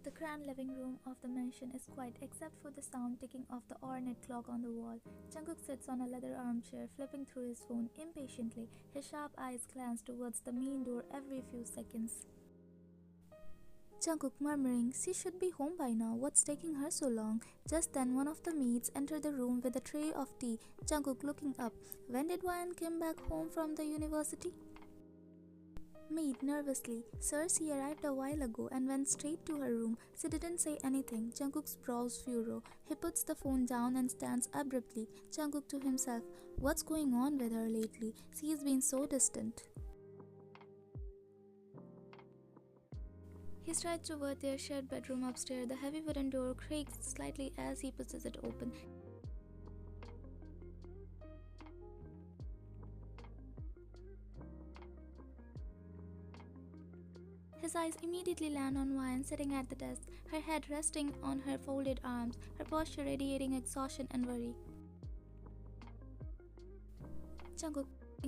The grand living room of the mansion is quiet except for the sound ticking of the ornate clock on the wall. Jungkook sits on a leather armchair, flipping through his phone impatiently. His sharp eyes glance towards the main door every few seconds. Jungkook murmuring, she should be home by now, what's taking her so long? Just then one of the maids entered the room with a tray of tea. Jungkook looking up, when did Ryan come back home from the university? Maid nervously, sir, she arrived a while ago and went straight to her room. She didn't say anything. Jungkook's brows furrow. He puts the phone down and stands abruptly. Jungkook to himself, what's going on with her lately? She has been so distant. He strides toward their shared bedroom upstairs. The heavy wooden door creaks slightly as he pushes it open. His eyes immediately land on Ryan sitting at the desk, her head resting on her folded arms, her posture radiating exhaustion and worry. Jungkook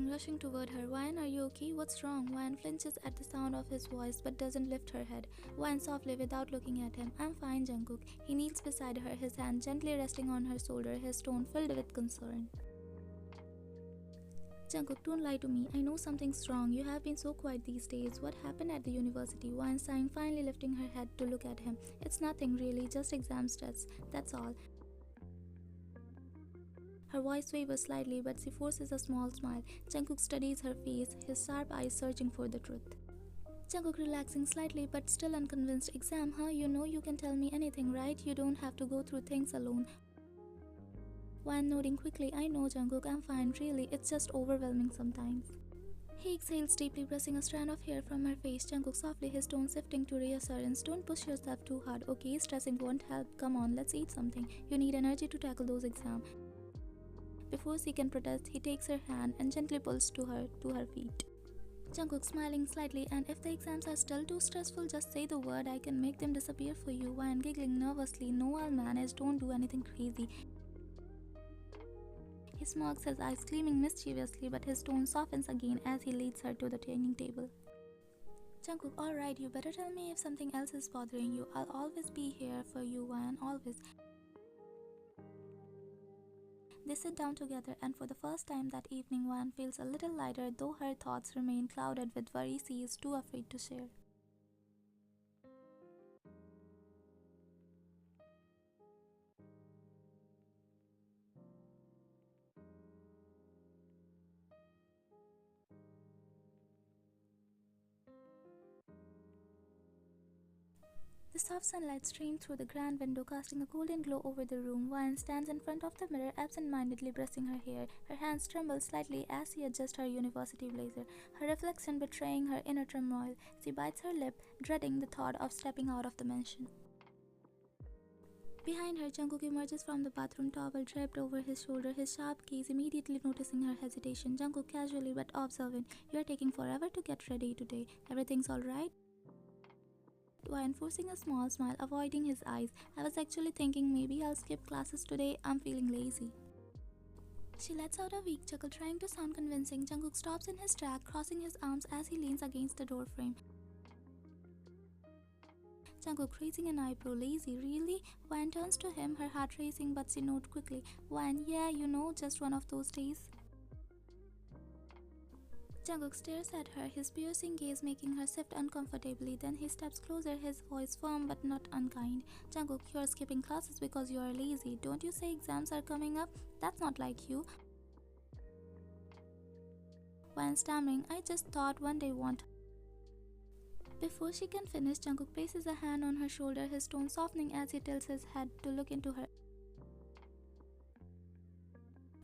rushing toward her. Ryan, are you okay? What's wrong? Ryan flinches at the sound of his voice but doesn't lift her head. Ryan softly without looking at him. I'm fine, Jungkook. He kneels beside her, his hand gently resting on her shoulder, his tone filled with concern. Jungkook, don't lie to me. I know something's wrong. You have been so quiet these days. What happened at the university? Ryan sighing, finally lifting her head to look at him. It's nothing really, just exam stress. That's all. Her voice wavers slightly, but she forces a small smile. Jungkook studies her face, his sharp eyes searching for the truth. Jungkook relaxing slightly, but still unconvinced. Exam, huh? You know you can tell me anything, right? You don't have to go through things alone. Ryan nodding quickly. I know, Jungkook, I'm fine, really. It's just overwhelming sometimes. He exhales deeply, brushing a strand of hair from her face. Jungkook softly, his tone shifting to reassurance. Don't push yourself too hard, okay? Stressing won't help. Come on, let's eat something. You need energy to tackle those exams. Before she can protest, he takes her hand and gently pulls to her feet. Jungkook smiling slightly, and if the exams are still too stressful, just say the word, I can make them disappear for you. Ryan giggling nervously, no, I'll manage, don't do anything crazy. He smirks, his eyes gleaming mischievously, but his tone softens again as he leads her to the dining table. Jungkook, alright, you better tell me if something else is bothering you. I'll always be here for you, Ryan, always. They sit down together, and for the first time that evening, Ryan feels a little lighter, though her thoughts remain clouded with worry she is too afraid to share. The soft sunlight streamed through the grand window, casting a golden glow over the room. Ryan stands in front of the mirror, absent-mindedly brushing her hair. Her hands tremble slightly as she adjusts her university blazer, her reflection betraying her inner turmoil. She bites her lip, dreading the thought of stepping out of the mansion. Behind her, Jungkook emerges from the bathroom, towel draped over his shoulder, his sharp gaze immediately noticing her hesitation. Jungkook casually but observant, you're taking forever to get ready today. Everything's alright? Ryan forcing a small smile, avoiding his eyes. I was actually thinking maybe I'll skip classes today. I'm feeling lazy. She lets out a weak chuckle, trying to sound convincing. Jungkook stops in his track, crossing his arms as he leans against the doorframe. Jungkook raising an eyebrow, lazy, really? Ryan turns to him, her heart racing, but she nods quickly. Ryan, yeah, you know, just one of those days. Jungkook stares at her, his piercing gaze making her shift uncomfortably. Then he steps closer, his voice firm but not unkind. Jungkook, you're skipping classes because you are lazy. Don't you say exams are coming up? That's not like you. Ryan stammering, I just thought one day won't. Before she can finish, Jungkook places a hand on her shoulder, his tone softening as he tilts his head to look into her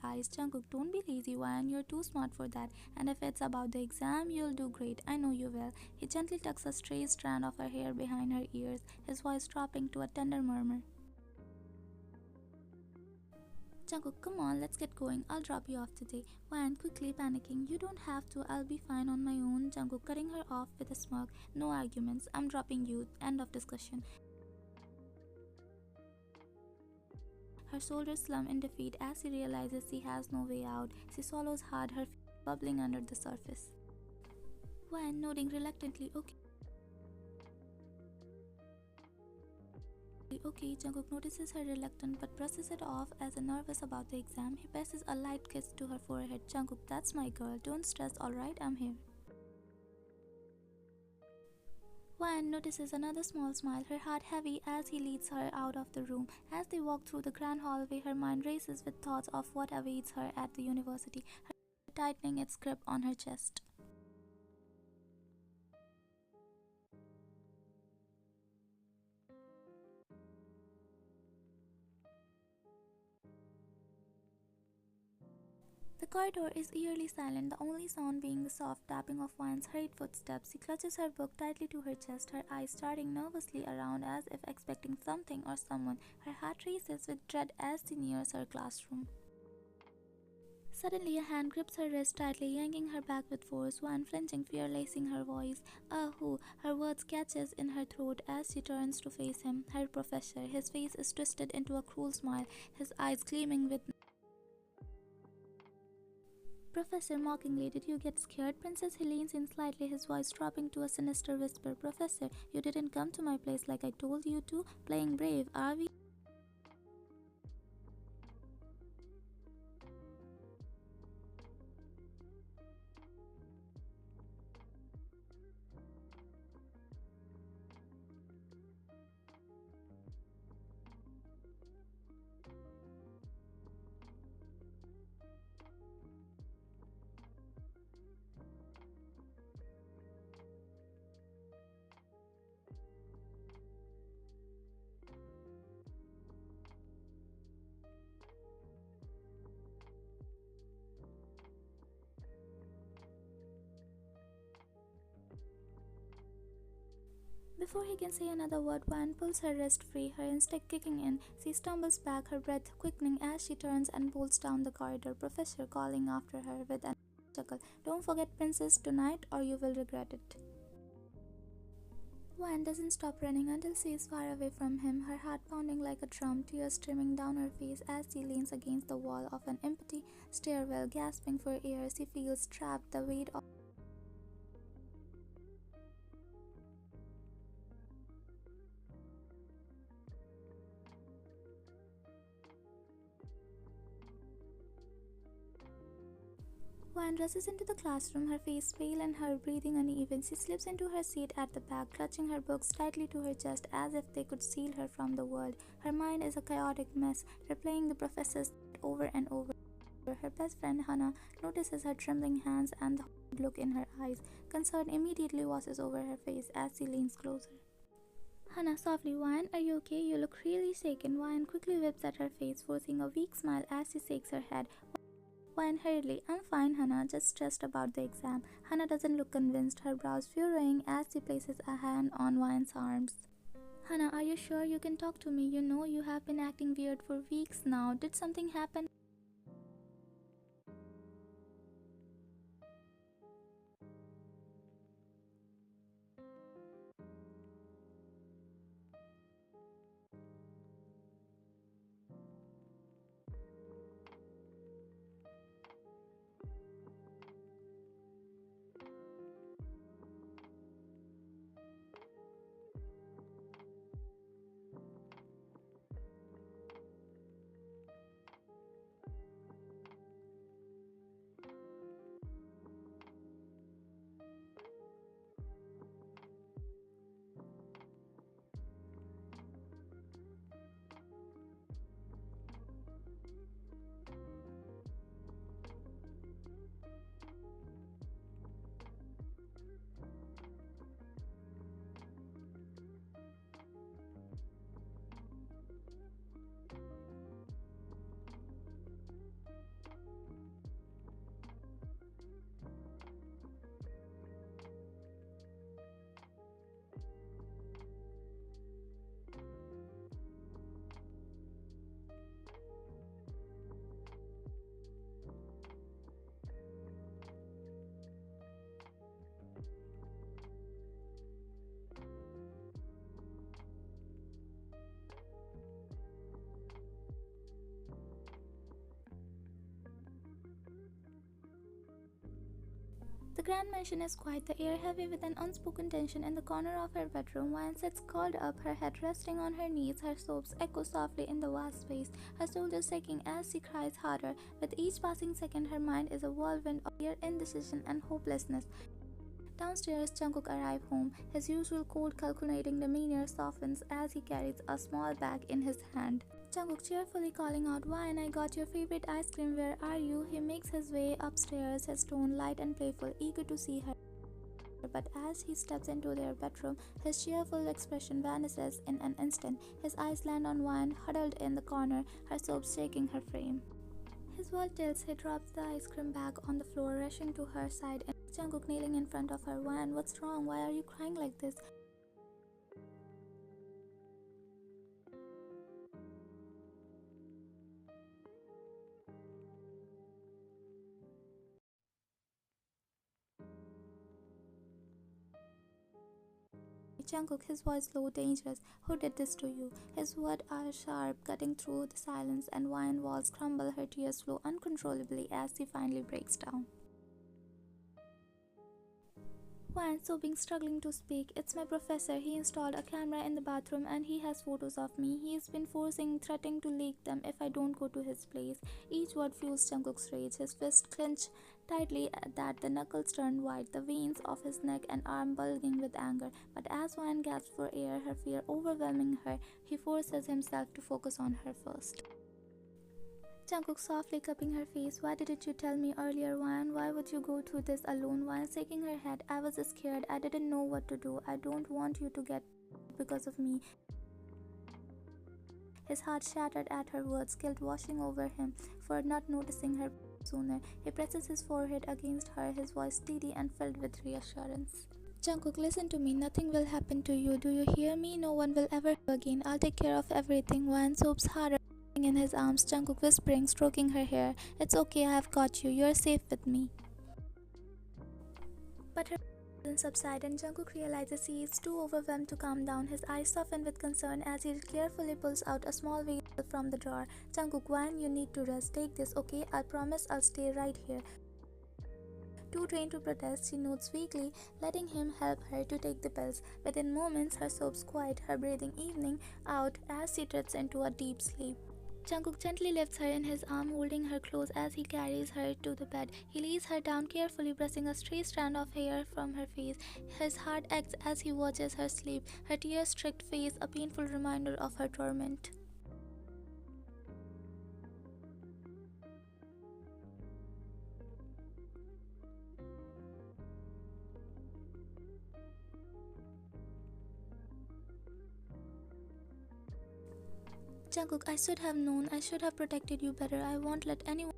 eyes. Jungkook, don't be lazy, Ryan. You're too smart for that. And if it's about the exam, you'll do great. I know you will. He gently tucks a stray strand of her hair behind her ears, his voice dropping to a tender murmur. Jungkook, come on, let's get going. I'll drop you off today. Ryan quickly panicking. You don't have to. I'll be fine on my own. Jungkook cutting her off with a smirk. No arguments. I'm dropping you. End of discussion. Her shoulders slump in defeat as she realizes she has no way out. She swallows hard, her feet bubbling under the surface. Ryan nodding reluctantly. Okay. Okay, Jungkook notices her reluctant but brushes it off as a nervous about the exam. He passes a light kiss to her forehead. Jungkook, that's my girl. Don't stress, alright? I'm here. Wan notices another small smile, her heart heavy as he leads her out of the room. As they walk through the grand hallway, her mind races with thoughts of what awaits her at the university, her tightening its grip on her chest. The corridor is eerily silent, the only sound being the soft tapping of Wan's hurried footsteps. She clutches her book tightly to her chest, her eyes starting nervously around as if expecting something or someone. Her heart races with dread as she nears her classroom. Suddenly, a hand grips her wrist tightly, yanking her back with force. Wan, flinching, fear lacing her voice. Ah, who? Her words catches in her throat as she turns to face him. Her professor. His face is twisted into a cruel smile, his eyes gleaming with Professor mockingly, did you get scared, Princess? He leans in slightly, his voice dropping to a sinister whisper. Professor, you didn't come to my place like I told you to. Playing brave, are we? Before he can say another word, Van pulls her wrist free, her instinct kicking in. She stumbles back, her breath quickening as she turns and bolts down the corridor, Professor calling after her with a chuckle. Don't forget, Princess, tonight or you will regret it. Van doesn't stop running until she is far away from him, her heart pounding like a drum, tears streaming down her face as she leans against the wall of an empty stairwell, gasping for air. She feels trapped, the weight of Wan rushes into the classroom, her face pale and her breathing uneven. She slips into her seat at the back, clutching her books tightly to her chest as if they could seal her from the world. Her mind is a chaotic mess, replaying the professor's over and over. Her best friend Hannah notices her trembling hands and the look in her eyes. Concern immediately washes over her face as she leans closer. Hannah softly, Wan, are you okay? You look really shaken. Wan quickly whips at her face, forcing a weak smile as she shakes her head. Wine hurriedly, I'm fine, Hannah, just stressed about the exam. Hannah doesn't look convinced, her brows furrowing as she places a hand on Wine's arms. Hannah, are you sure you can talk to me? You know you have been acting weird for weeks now. Did something happen? The grand mansion is quiet, the air heavy with an unspoken tension. In the corner of her bedroom, Wine sits curled up, her head resting on her knees, her sobs echo softly in the vast space, her shoulders shaking as she cries harder. With each passing second, her mind is a whirlwind of fear, indecision, and hopelessness. Downstairs, Jungkook arrives home. His usual cold, calculating demeanor softens as he carries a small bag in his hand. Jungkook cheerfully calling out, "Wine, I got your favorite ice cream, where are you?" He makes his way upstairs, his tone light and playful, eager to see her. But as he steps into their bedroom, his cheerful expression vanishes in an instant. His eyes land on Wine, huddled in the corner, her sobs shaking her frame. His world tilts, he drops the ice cream bag on the floor, rushing to her side, and Jungkook kneeling in front of her. "Wine, what's wrong? Why are you crying like this?" Jungkook, his voice low, dangerous. "Who did this to you?" His words are sharp, cutting through the silence, and Wine walls crumble, her tears flow uncontrollably as she finally breaks down. Wine, sobbing, struggling to speak. "It's my professor. He installed a camera in the bathroom and he has photos of me. He's been threatening to leak them if I don't go to his place." Each word fuels Jungkook's rage. His fist clenched tightly that the knuckles turned white, the veins of his neck and arm bulging with anger. But as Wine gasps for air, her fear overwhelming her, he forces himself to focus on her first. Jungkook softly cupping her face. "Why didn't you tell me earlier, Wine? Why would you go through this alone?" Wine shaking her head. "I was scared. I didn't know what to do. I don't want you to get because of me." His heart shattered at her words, guilt washing over him for not noticing her sooner. He presses his forehead against her, his voice steady and filled with reassurance. "Jungkook, listen to me. Nothing will happen to you. Do you hear me? No one will ever again. I'll take care of everything." Wine sobs harder in his arms, Jungkook whispering, stroking her hair. "It's okay, I have got you. You're safe with me." But her doesn't subside, and Jungkook realizes he is too overwhelmed to calm down. His eyes soften with concern as he carefully pulls out a small vase from the drawer. "Jungkook, Wine, you need to rest. Take this, okay? I promise I'll stay right here." Too trained to protest, she nods weakly, letting him help her to take the pills. Within moments, her sobs quiet, her breathing evening out as she drifts into a deep sleep. Jungkook gently lifts her in his arm, holding her close as he carries her to the bed. He lays her down carefully, brushing a stray strand of hair from her face. His heart aches as he watches her sleep, her tear-streaked face a painful reminder of her torment. "Jungkook, I should have known. I should have protected you better. I won't let anyone."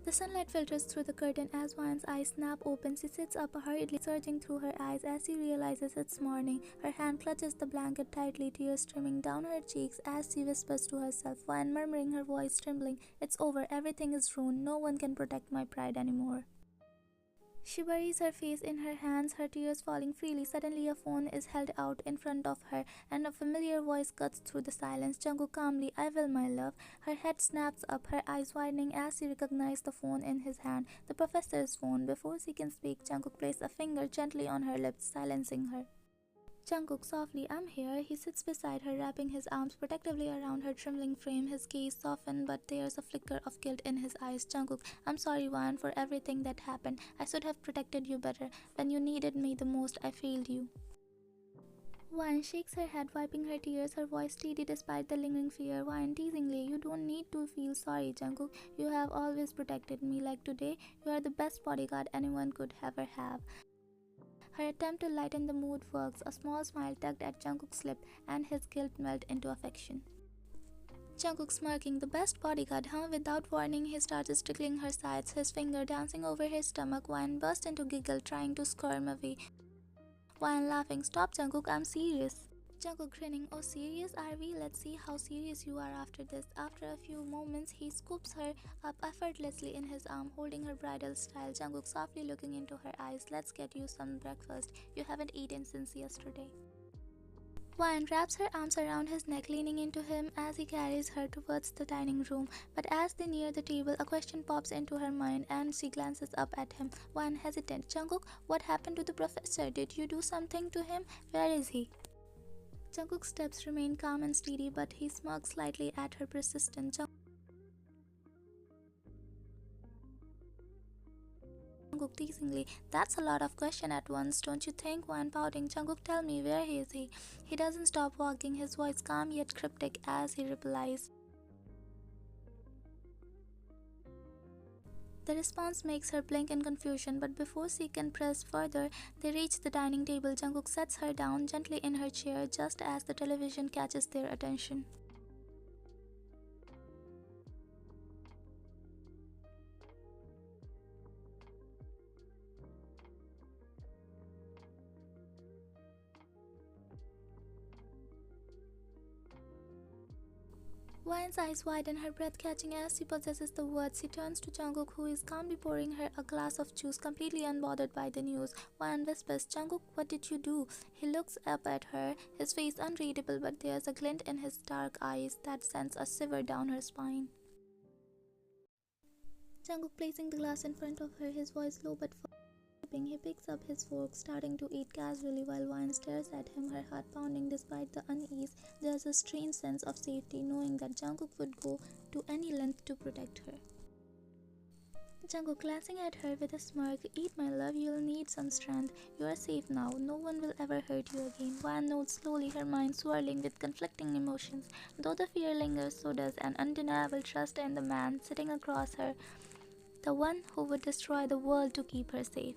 The sunlight filters through the curtain as Wine's eyes snap open. She sits up hurriedly, surging through her eyes as she realizes it's morning. Her hand clutches the blanket tightly, tears streaming down her cheeks as she whispers to herself, Wine murmuring, her voice trembling, "It's over, everything is ruined, no one can protect my pride anymore." She buries her face in her hands, her tears falling freely. Suddenly, a phone is held out in front of her, and a familiar voice cuts through the silence. Jungkook calmly, "I will, my love." Her head snaps up, her eyes widening as she recognizes the phone in his hand. The professor's phone. Before she can speak, Jungkook places a finger gently on her lips, silencing her. Jungkook softly, "I'm here." He sits beside her, wrapping his arms protectively around her trembling frame. His gaze softened, but there's a flicker of guilt in his eyes. "Jungkook, I'm sorry, Wan, for everything that happened. I should have protected you better. When you needed me the most, I failed you." Wan shakes her head, wiping her tears, her voice steady despite the lingering fear. Wan teasingly, "You don't need to feel sorry, Jungkook. You have always protected me. Like today, you are the best bodyguard anyone could ever have." Her attempt to lighten the mood works. A small smile tugged at Jungkook's lip, and his guilt melted into affection. Jungkook smirking, "The best bodyguard, huh?" Without warning, he started tickling her sides, his finger dancing over her stomach. Wine burst into giggle, trying to squirm away. Wine laughing, "Stop, Jungkook, I'm serious." Jungkook grinning, oh serious are we? Let's see how serious you are after this. After a few moments, he scoops her up effortlessly in his arm, holding her bridal style. Jungkook softly looking into her eyes. Let's get you some breakfast. You haven't eaten since yesterday. Wan wraps her arms around his neck, leaning into him as he carries her towards the dining room. But as they near the table, a question pops into her mind and she glances up at him. Wan hesitant. Jungkook, what happened to the professor? Did you do something to him? Where is he? Jungkook's steps remain calm and steady, but he smirks slightly at her persistence. Jungkook teasingly, that's a lot of question at once, don't you think? Wan pouting, Jungkook, tell me, where is he? He doesn't stop walking, his voice calm yet cryptic as he replies. The response makes her blink in confusion, but before she can press further, they reach the dining table. Jungkook sets her down gently in her chair just as the television catches their attention. Wan's eyes widen, her breath catching as she possesses the words. She turns to Jungkook, who is calmly pouring her a glass of juice, completely unbothered by the news. Wan whispers, Jungkook, what did you do? He looks up at her, his face unreadable, but there's a glint in his dark eyes that sends a shiver down her spine. Jungkook placing the glass in front of her, his voice low but firm. He picks up his fork, starting to eat casually while Wan stares at him, her heart pounding despite the unease. There's a strange sense of safety, knowing that Jungkook would go to any length to protect her. Jungkook glancing at her with a smirk, eat my love, you'll need some strength. You are safe now, no one will ever hurt you again. Wan nods slowly, her mind swirling with conflicting emotions. Though the fear lingers, so does an undeniable trust in the man sitting across her, the one who would destroy the world to keep her safe.